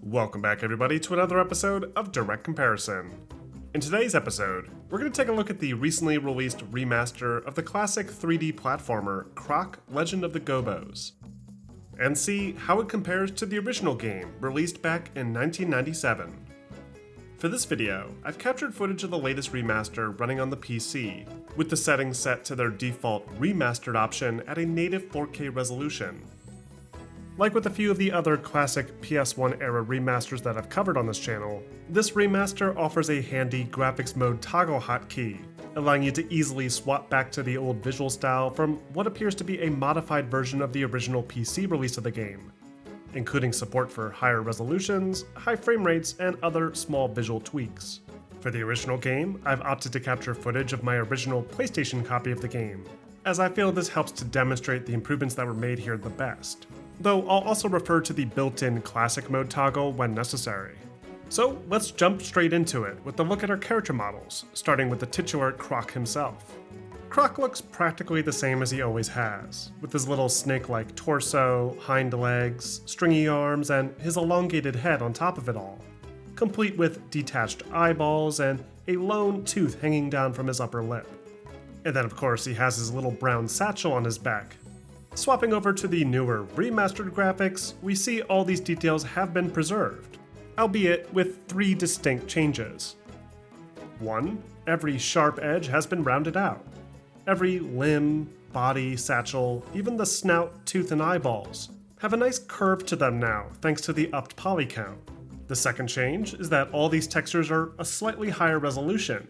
Welcome back everybody to another episode of Direct Comparison. In today's episode, we're going to take a look at the recently released remaster of the classic 3D platformer Croc Legend of the Gobbos, and see how it compares to the original game released back in 1997. For this video, I've captured footage of the latest remaster running on the PC, with the settings set to their default remastered option at a native 4K resolution. Like with a few of the other classic PS1 era remasters that I've covered on this channel, this remaster offers a handy graphics mode toggle hotkey, allowing you to easily swap back to the old visual style from what appears to be a modified version of the original PC release of the game, including support for higher resolutions, high frame rates, and other small visual tweaks. For the original game, I've opted to capture footage of my original PlayStation copy of the game, as I feel this helps to demonstrate the improvements that were made here the best, though I'll also refer to the built-in classic mode toggle when necessary. So let's jump straight into it with a look at our character models, starting with the titular Croc himself. Croc looks practically the same as he always has, with his little snake-like torso, hind legs, stringy arms, and his elongated head on top of it all, complete with detached eyeballs and a lone tooth hanging down from his upper lip. And then of course he has his little brown satchel on his back. Swapping over to the newer remastered graphics, we see all these details have been preserved, albeit with three distinct changes. 1. Every sharp edge has been rounded out. Every limb, body, satchel, even the snout, tooth, and eyeballs have a nice curve to them now thanks to the upped poly count. The second change is that all these textures are a slightly higher resolution.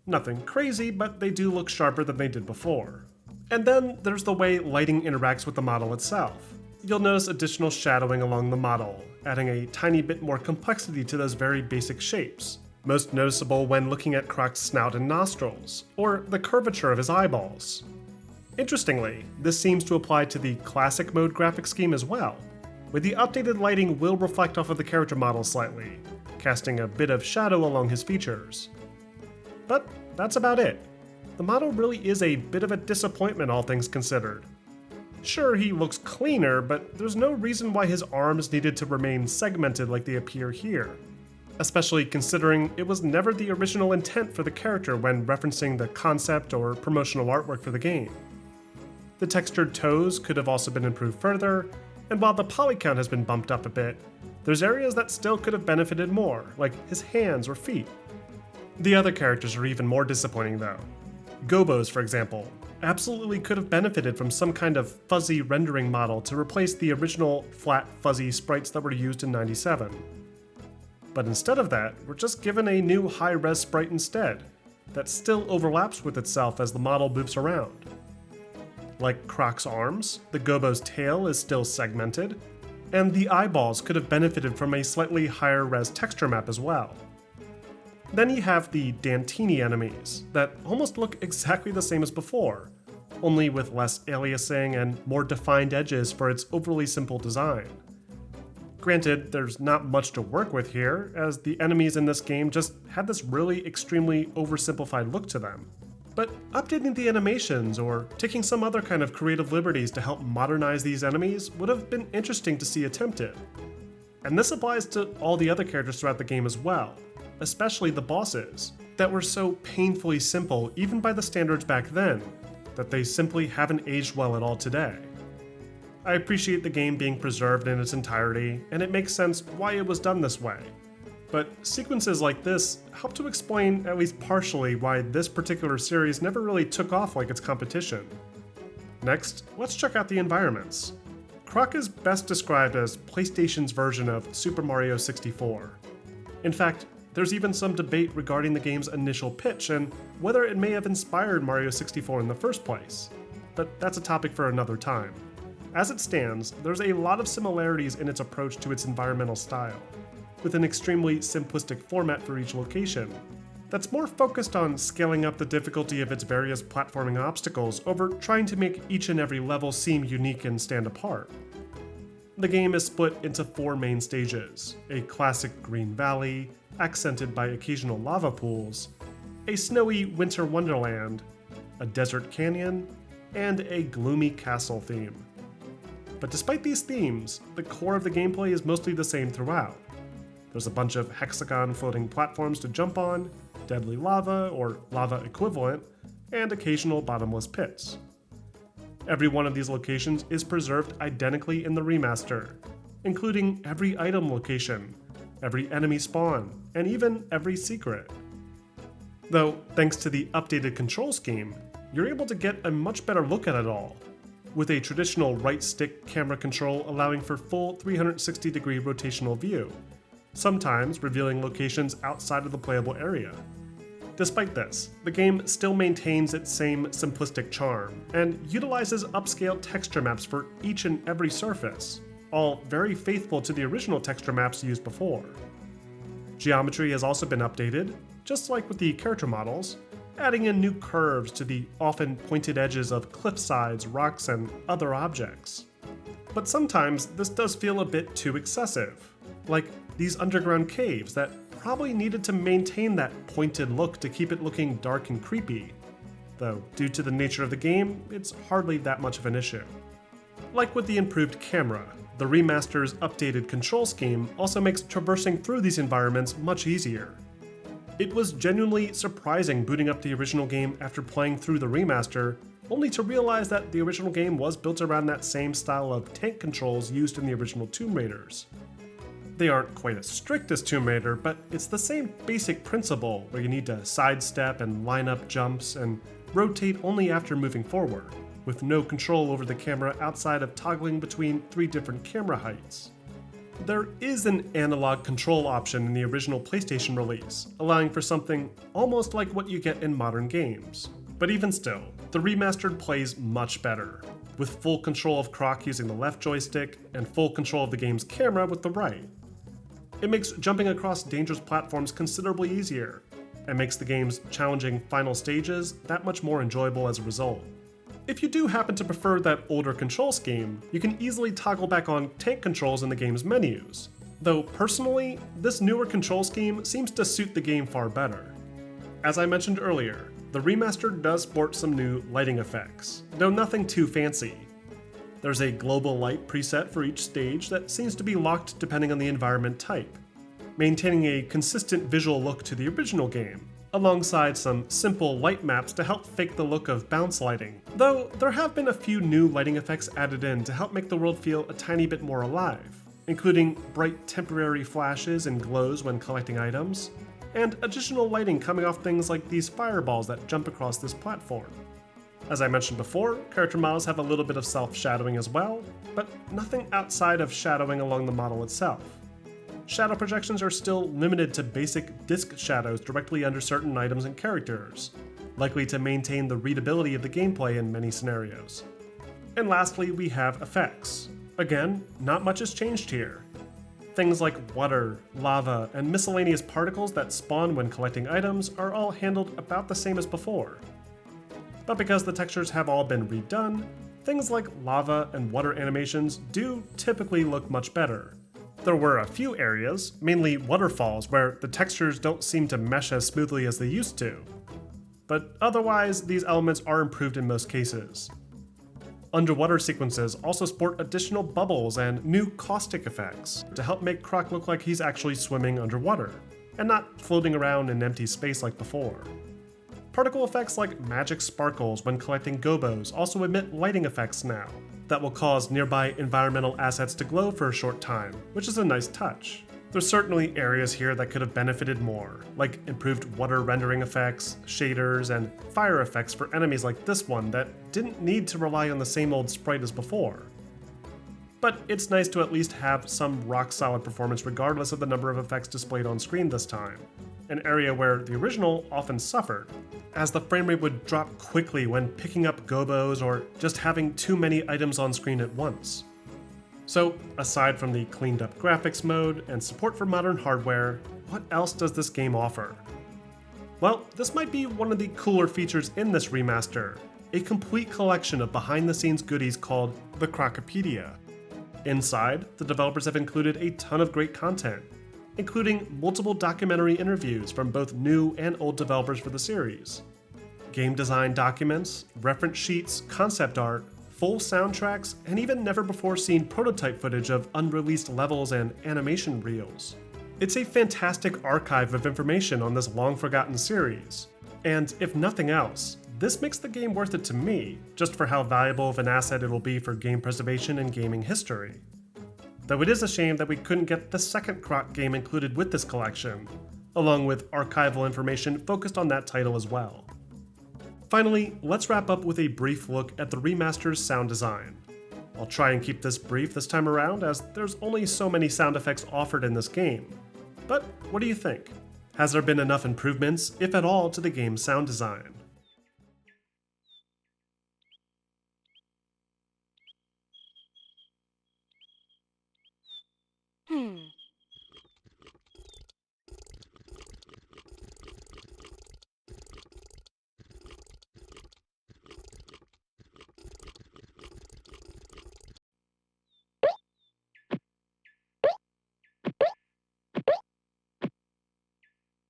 Nothing crazy, but they do look sharper than they did before. And then there's the way lighting interacts with the model itself. You'll notice additional shadowing along the model, adding a tiny bit more complexity to those very basic shapes, most noticeable when looking at Croc's snout and nostrils, or the curvature of his eyeballs. Interestingly, this seems to apply to the classic mode graphic scheme as well, where the updated lighting will reflect off of the character model slightly, casting a bit of shadow along his features. But that's about it. The model really is a bit of a disappointment, all things considered. Sure, he looks cleaner, but there's no reason why his arms needed to remain segmented like they appear here, especially considering it was never the original intent for the character when referencing the concept or promotional artwork for the game. The textured toes could have also been improved further, and while the poly count has been bumped up a bit, there's areas that still could have benefited more, like his hands or feet. The other characters are even more disappointing though. Gobbos, for example, absolutely could have benefited from some kind of fuzzy rendering model to replace the original flat, fuzzy sprites that were used in '97. But instead of that, we're just given a new high-res sprite instead, that still overlaps with itself as the model moves around. Like Croc's arms, the Gobbos' tail is still segmented, and the eyeballs could have benefited from a slightly higher-res texture map as well. Then you have the Dantini enemies, that almost look exactly the same as before, only with less aliasing and more defined edges for its overly simple design. Granted, there's not much to work with here, as the enemies in this game just had this really extremely oversimplified look to them. But updating the animations or taking some other kind of creative liberties to help modernize these enemies would have been interesting to see attempted. And this applies to all the other characters throughout the game as well, especially the bosses, that were so painfully simple even by the standards back then, that they simply haven't aged well at all today. I appreciate the game being preserved in its entirety, and it makes sense why it was done this way. But sequences like this help to explain at least partially why this particular series never really took off like its competition. Next, let's check out the environments. Croc is best described as PlayStation's version of Super Mario 64. In fact, there's even some debate regarding the game's initial pitch and whether it may have inspired Mario 64 in the first place, but that's a topic for another time. As it stands, there's a lot of similarities in its approach to its environmental style, with an extremely simplistic format for each location, that's more focused on scaling up the difficulty of its various platforming obstacles over trying to make each and every level seem unique and stand apart. The game is split into 4 main stages: a classic green valley, accented by occasional lava pools, a snowy winter wonderland, a desert canyon, and a gloomy castle theme. But despite these themes, the core of the gameplay is mostly the same throughout. There's a bunch of hexagon floating platforms to jump on, deadly lava or lava equivalent, and occasional bottomless pits. Every one of these locations is preserved identically in the remaster, including every item location, every enemy spawn, and even every secret. Though, thanks to the updated control scheme, you're able to get a much better look at it all, with a traditional right stick camera control allowing for full 360-degree rotational view, sometimes revealing locations outside of the playable area. Despite this, the game still maintains its same simplistic charm, and utilizes upscaled texture maps for each and every surface, all very faithful to the original texture maps used before. Geometry has also been updated, just like with the character models, adding in new curves to the often pointed edges of cliff sides, rocks, and other objects. But sometimes this does feel a bit too excessive, like these underground caves that probably needed to maintain that pointed look to keep it looking dark and creepy, though due to the nature of the game, it's hardly that much of an issue. Like with the improved camera, the remaster's updated control scheme also makes traversing through these environments much easier. It was genuinely surprising booting up the original game after playing through the remaster, only to realize that the original game was built around that same style of tank controls used in the original Tomb Raiders. They aren't quite as strict as Tomb Raider, but it's the same basic principle where you need to sidestep and line up jumps and rotate only after moving forward, with no control over the camera outside of toggling between 3 different camera heights. There is an analog control option in the original PlayStation release, allowing for something almost like what you get in modern games. But even still, the remastered plays much better, with full control of Croc using the left joystick and full control of the game's camera with the right. It makes jumping across dangerous platforms considerably easier, and makes the game's challenging final stages that much more enjoyable as a result. If you do happen to prefer that older control scheme, you can easily toggle back on tank controls in the game's menus, though personally, this newer control scheme seems to suit the game far better. As I mentioned earlier, the remaster does sport some new lighting effects, though nothing too fancy. There's a global light preset for each stage that seems to be locked depending on the environment type, maintaining a consistent visual look to the original game, alongside some simple light maps to help fake the look of bounce lighting, though there have been a few new lighting effects added in to help make the world feel a tiny bit more alive, including bright temporary flashes and glows when collecting items, and additional lighting coming off things like these fireballs that jump across this platform. As I mentioned before, character models have a little bit of self-shadowing as well, but nothing outside of shadowing along the model itself. Shadow projections are still limited to basic disk shadows directly under certain items and characters, likely to maintain the readability of the gameplay in many scenarios. And lastly, we have effects. Again, not much has changed here. Things like water, lava, and miscellaneous particles that spawn when collecting items are all handled about the same as before. But because the textures have all been redone, things like lava and water animations do typically look much better. There were a few areas, mainly waterfalls, where the textures don't seem to mesh as smoothly as they used to. But otherwise, these elements are improved in most cases. Underwater sequences also sport additional bubbles and new caustic effects to help make Croc look like he's actually swimming underwater, and not floating around in empty space like before. Particle effects like magic sparkles when collecting Gobbos also emit lighting effects now, that will cause nearby environmental assets to glow for a short time, which is a nice touch. There's certainly areas here that could have benefited more, like improved water rendering effects, shaders, and fire effects for enemies like this one that didn't need to rely on the same old sprite as before. But it's nice to at least have some rock-solid performance regardless of the number of effects displayed on screen this time, an area where the original often suffered, as the framerate would drop quickly when picking up Gobbos or just having too many items on screen at once. So, aside from the cleaned up graphics mode and support for modern hardware, what else does this game offer? Well, this might be one of the cooler features in this remaster, a complete collection of behind the scenes goodies called the Crocopedia. Inside, the developers have included a ton of great content, including multiple documentary interviews from both new and old developers for the series, game design documents, reference sheets, concept art, full soundtracks, and even never-before-seen prototype footage of unreleased levels and animation reels. It's a fantastic archive of information on this long-forgotten series. And if nothing else, this makes the game worth it to me, just for how valuable of an asset it'll be for game preservation and gaming history. Though it is a shame that we couldn't get the second Croc game included with this collection, along with archival information focused on that title as well. Finally, let's wrap up with a brief look at the remaster's sound design. I'll try and keep this brief this time around, as there's only so many sound effects offered in this game. But what do you think? Has there been enough improvements, if at all, to the game's sound design?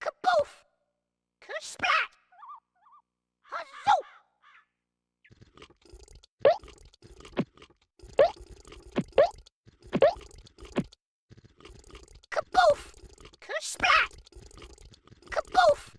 Kaboof! Kersplat! Hazoo! Kaboof! Kersplat! Kaboof!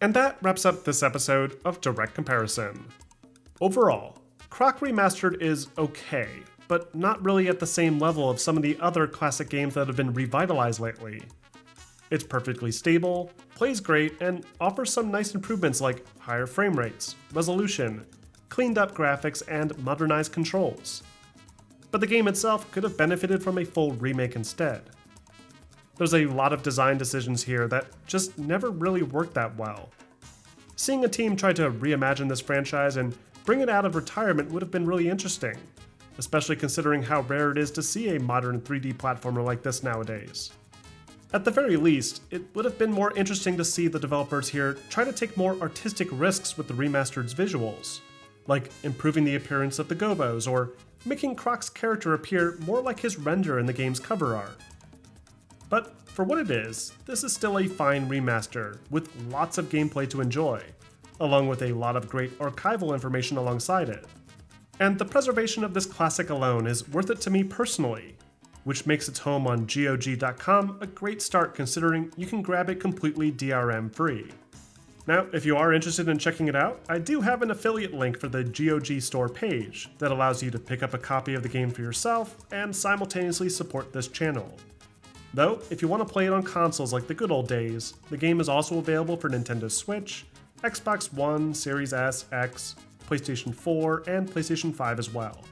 And that wraps up this episode of Direct Comparison. Overall, Croc Remastered is okay, but not really at the same level of some of the other classic games that have been revitalized lately. It's perfectly stable, plays great, and offers some nice improvements like higher frame rates, resolution, cleaned up graphics, and modernized controls. But the game itself could have benefited from a full remake instead. There's a lot of design decisions here that just never really worked that well. Seeing a team try to reimagine this franchise and bring it out of retirement would have been really interesting, especially considering how rare it is to see a modern 3D platformer like this nowadays. At the very least, it would have been more interesting to see the developers here try to take more artistic risks with the remastered's visuals, like improving the appearance of the Gobbos or making Croc's character appear more like his render in the game's cover art. But for what it is, this is still a fine remaster with lots of gameplay to enjoy, along with a lot of great archival information alongside it. And the preservation of this classic alone is worth it to me personally, which makes its home on GOG.com a great start considering you can grab it completely DRM free. Now, if you are interested in checking it out, I do have an affiliate link for the GOG store page that allows you to pick up a copy of the game for yourself and simultaneously support this channel. Though, if you want to play it on consoles like the good old days, the game is also available for Nintendo Switch, Xbox One, Series S, X, PlayStation 4, and PlayStation 5 as well.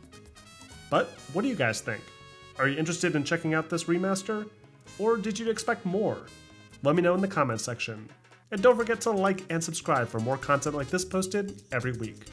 But what do you guys think? Are you interested in checking out this remaster? Or did you expect more? Let me know in the comments section. And don't forget to like and subscribe for more content like this posted every week.